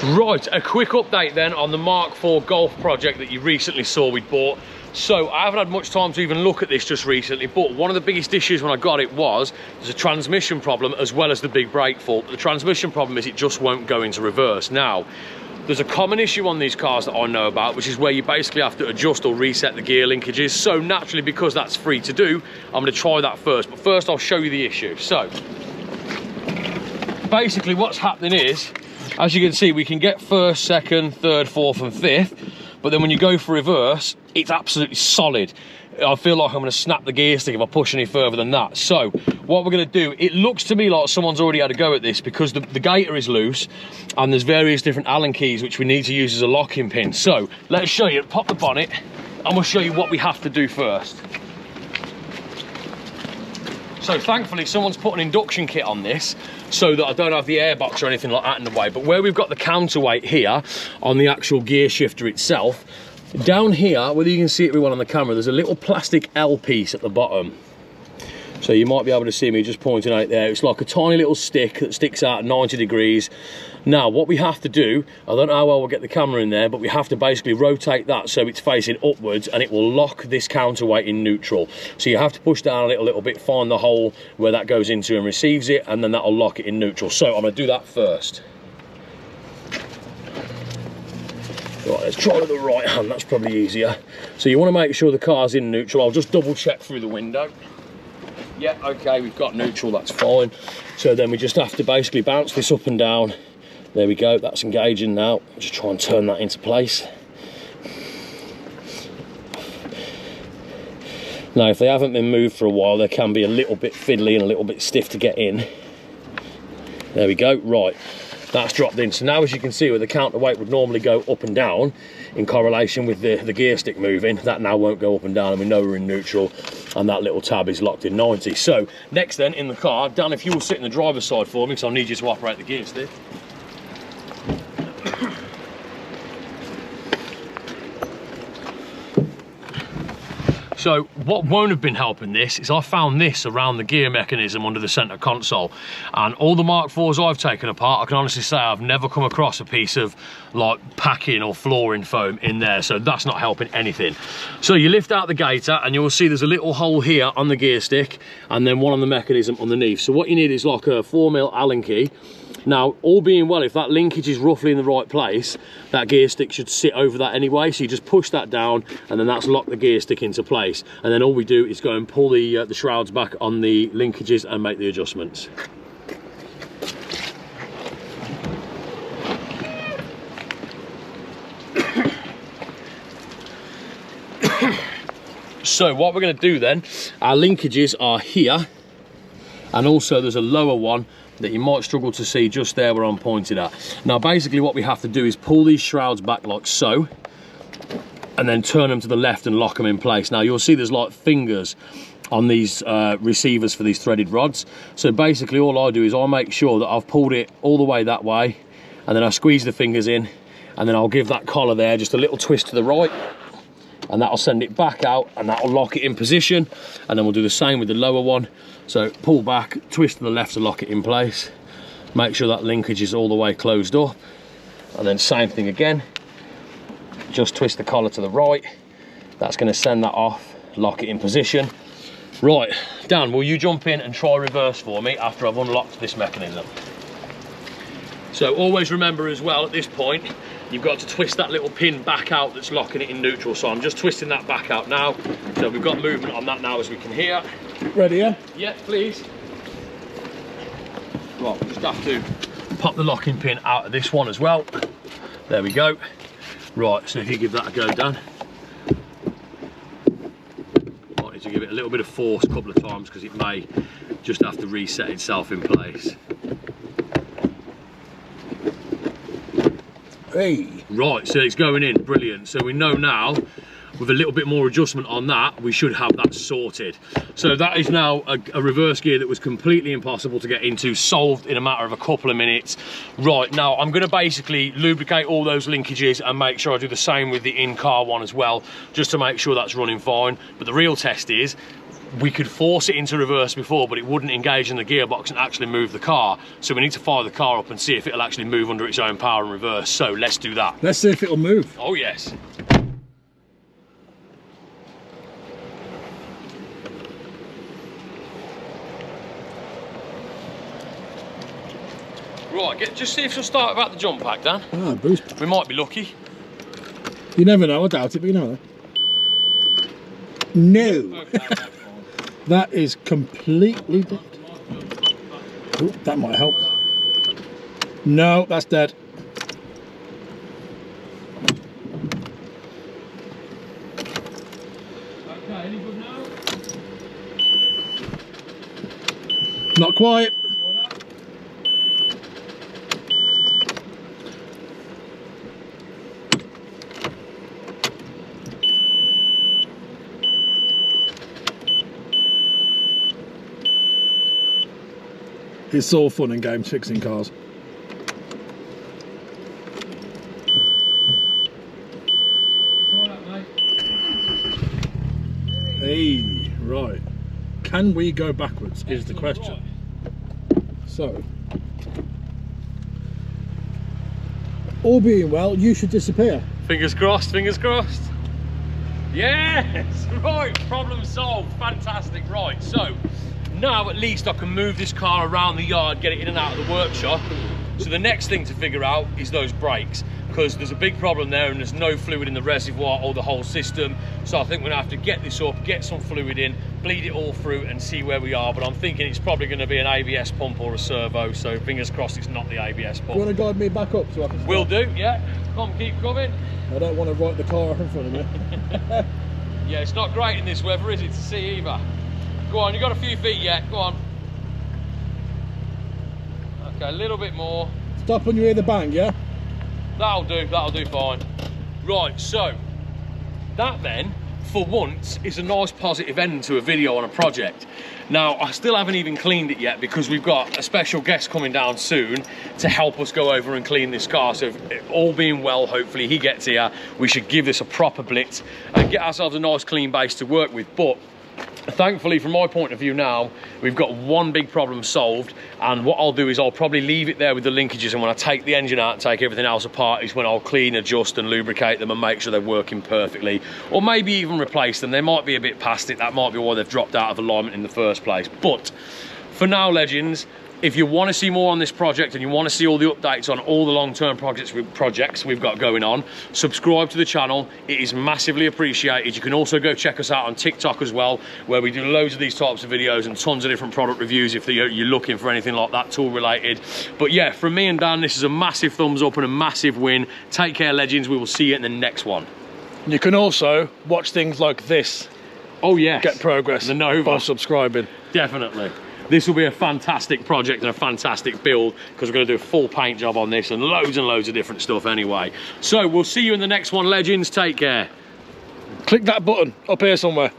Right, a quick update then on the Mark 4 Golf project that you recently saw we'd bought. So I haven't had much time to even look at this just recently, but one of the biggest issues when I got it was there's a transmission problem as well as the big brake fault. The transmission problem is it just won't go into reverse. Now, there's a common issue on these cars that I know about, which is where you basically have to adjust or reset the gear linkages. So naturally, because that's free to do, I'm going to try that first. But first, I'll show you the issue. So basically what's happening is, as you can see, we can get first, second, third, fourth and fifth, but then when you go for reverse, it's absolutely solid. I feel like I'm going to snap the gear stick if I push any further than that. So what we're going to do, it looks to me like someone's already had a go at this because the gator is loose and there's various different Allen keys which we need to use as a locking pin. So let's show you, pop the bonnet and we'll show you what we have to do first. So thankfully someone's put an induction kit on this so that I don't have the airbox or anything like that in the way. But where we've got the counterweight here on the actual gear shifter itself, down here, whether you can see it everyone on the camera, there's a little plastic L piece at the bottom. So you might be able to see me just pointing out there. It's like a tiny little stick that sticks out at 90 degrees. Now, what we have to do, I don't know how well we'll get the camera in there, but we have to basically rotate that so it's facing upwards and it will lock this counterweight in neutral. So you have to push down a little bit, find the hole where that goes into and receives it, and then that'll lock it in neutral. So I'm gonna do that first. Right, let's try with the right hand, that's probably easier. So you wanna make sure the car's in neutral. I'll just double check through the window. Yeah, okay, we've got neutral, that's fine. So then we just have to basically bounce this up and down. There we go, that's engaging now. Just try and turn that into place. Now, if they haven't been moved for a while, they can be a little bit fiddly and a little bit stiff to get in. There we go, right. That's dropped in. So now, as you can see, where the counterweight would normally go up and down in correlation with the gear stick moving, that now won't go up and down, and we know we're in neutral, and that little tab is locked in 90. So next then, in the car, Dan, if you will sit in the driver's side for me, because I'll need you to operate the gear stick. So what won't have been helping this is I found this around the gear mechanism under the center console, and all the Mark 4s I've taken apart, I can honestly say I've never come across a piece of like packing or flooring foam in there, so that's not helping anything. So you lift out the gator and you'll see there's a little hole here on the gear stick and then one on the mechanism underneath. So what you need is like a 4mm Allen key. Now, all being well, if that linkage is roughly in the right place, that gear stick should sit over that anyway. So you just push that down and then that's locked the gear stick into place. And then all we do is go and pull the shrouds back on the linkages and make the adjustments. So what we're going to do then, our linkages are here, and also there's a lower one that you might struggle to see just there where I'm pointed at. Now basically what we have to do is pull these shrouds back like so, and then turn them to the left and lock them in place. Now you'll see there's like fingers on these receivers for these threaded rods. So basically all I do is I make sure that I've pulled it all the way that way, and then I squeeze the fingers in, and then I'll give that collar there just a little twist to the right, and that'll send it back out and that'll lock it in position. And then we'll do the same with the lower one. So pull back, twist to the left to lock it in place. Make sure that linkage is all the way closed up. And then same thing again. Just twist the collar to the right. That's going to send that off, lock it in position. Right, Dan, will you jump in and try reverse for me after I've unlocked this mechanism? So always remember as well at this point, you've got to twist that little pin back out that's locking it in neutral. So I'm just twisting that back out now. So we've got movement on that now, as we can hear. Ready, yeah? Yeah, please. Right, we just have to pop the locking pin out of this one as well. There we go. Right, so if you give that a go, Dan. Might need to give it a little bit of force a couple of times because it may just have to reset itself in place. Hey. Right, so it's going in, brilliant. So we know now, with a little bit more adjustment on that, we should have that sorted. So that is now a reverse gear that was completely impossible to get into, solved in a matter of a couple of minutes. Right, now I'm gonna basically lubricate all those linkages and make sure I do the same with the in-car one as well, just to make sure that's running fine. But the real test is, we could force it into reverse before, but it wouldn't engage in the gearbox and actually move the car. So we need to fire the car up and see if it'll actually move under its own power in reverse. So let's do that. Let's see if it'll move. Oh yes. Right, just see if she'll start without the jump pack, Dan. Ah, boost. We might be lucky. You never know, I doubt it, but you never know. No! Okay, that is completely dead. Ooh, that might help. No, that's dead. okay, any good now? Not quite. It's all fun and games fixing cars. Hey, right. Can we go backwards is the question. So, all being well, you should disappear. Fingers crossed, fingers crossed. Yes, right, problem solved, fantastic. Right, so now at least I can move this car around the yard, get it in and out of the workshop. So the next thing to figure out is those brakes, because there's a big problem there and there's no fluid in the reservoir or the whole system. So I think we're gonna have to get this up, get some fluid in, bleed it all through and see where we are. But I'm thinking it's probably gonna be an ABS pump or a servo, so fingers crossed it's not the ABS pump. You want to guide me back up so I can start? Will do, yeah. Come, keep coming. I don't want to write the car in front of me. Yeah, it's not great in this weather, is it, to see either? Go on, you got a few feet yet, go on. Okay, a little bit more. Stop when you hear the bang, yeah? That'll do fine. Right, so, that then, for once, is a nice positive end to a video on a project. Now, I still haven't even cleaned it yet because we've got a special guest coming down soon to help us go over and clean this car. So if all being well, hopefully he gets here, we should give this a proper blitz and get ourselves a nice clean base to work with. But thankfully, from my point of view now, we've got one big problem solved, and what I'll do is I'll probably leave it there with the linkages, and when I take the engine out and take everything else apart is when I'll clean, adjust and lubricate them and make sure they're working perfectly, or maybe even replace them. They might be a bit past it, that might be why they've dropped out of alignment in the first place. But for now, legends, if you want to see more on this project and you want to see all the updates on all the long-term projects we've got going on, subscribe to the channel. It is massively appreciated. You can also go check us out on TikTok as well, where we do loads of these types of videos and tons of different product reviews if you're looking for anything like that tool related. But yeah, from me and Dan, this is a massive thumbs up and a massive win. Take care, legends. We will see you in the next one. You can also watch things like this. Oh yes. Get progress the Nova by subscribing. Definitely. This will be a fantastic project and a fantastic build because we're going to do a full paint job on this and loads of different stuff anyway. So we'll see you in the next one, legends. Take care. Click that button up here somewhere.